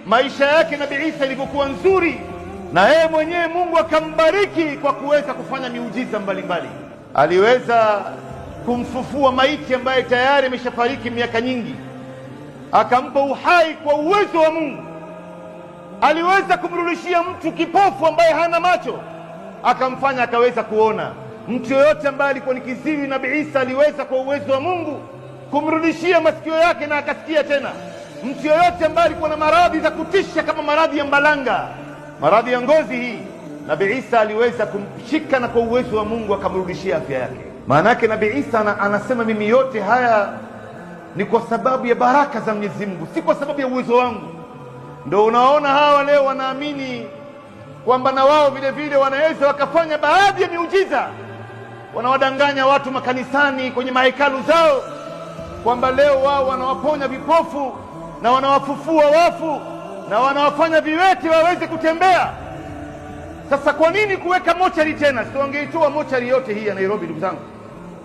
maisha yake Nabii Isa ilivyokuwa nzuri, na yeye mwenyewe Mungu akambariki kwa kuweza kufanya miujiza mbalimbali. Aliweza kumfufua maiti ambaye tayari ameshafariki miaka nyingi, akampa uhai kwa uwezo wa Mungu. Aliweza kumrudishia mtu kipofu ambaye hana macho, akamfanya akaweza kuona. Mtu yoyote ambaye alikuwa ni kiziwi, Nabii Isa aliweza kwa uwezo wa Mungu kumrudishia masikio yake na akasikia tena. Mtu yoyote ambaye alikuwa na maradhi za kutisha kama maradhi ya mbalanga, maradhi ya ngozi hii, Nabii Isa aliweza kumshika na kwa uwezo wa Mungu akamrudishia afya yake. Maana yake Nabii Isa anasema mimi yote haya ni kwa sababu ya baraka za Mwenyezi Mungu, si kwa sababu ya uwezo wangu. Ndio unaona hawa leo wanaamini kwamba na wao vile vile wanaweza wakafanya baadhi ya miujiza. Wanawadanganya watu makanisani, kwenye mahekalu zao, kwamba leo wao wanawaponya vipofu na wanawafufua wafu na wanawafanya viwete waweze kutembea. Sasa kwa nini kuweka mochari tena? Si wangeitoa mochari yote hii ya Nairobi, ndugu zangu,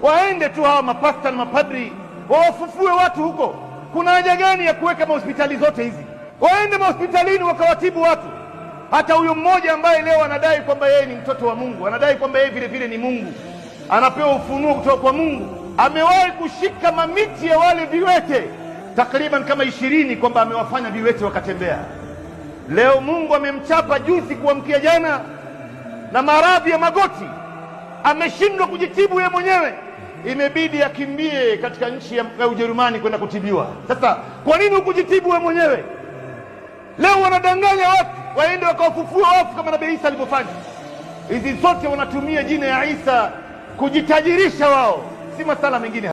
waende tu hawa mapasta na mapadri wawafufue watu huko. Kuna haja gani ya kuweka mahospitali zote hizi? Waende mahospitalini wakawatibu watu. Hata huyo mmoja ambaye leo anadai kwamba yeye ni mtoto wa Mungu, anadai kwamba yeye vile vile ni Mungu, anapewa ufunuo kutoka kwa Mungu, amewahi kushika mamiti ya wale viwete takriban kama 20 kwamba amewafanya viwete wakatembea. Leo Mungu amemchapa juzi kuamkia jana na maradhi ya magoti, ameshindwa kujitibu yeye mwenyewe, imebidi akimbie katika nchi ya Ujerumani kwenda kutibiwa. Sasa kwa nini hukujitibu wewe mwenyewe? Leo wanadanganya watu waende wakawafufua wafu kama Nabii Isa alivyofanya. Hizi zote wanatumia jina ya Isa kujitajirisha wao, si masala mengine.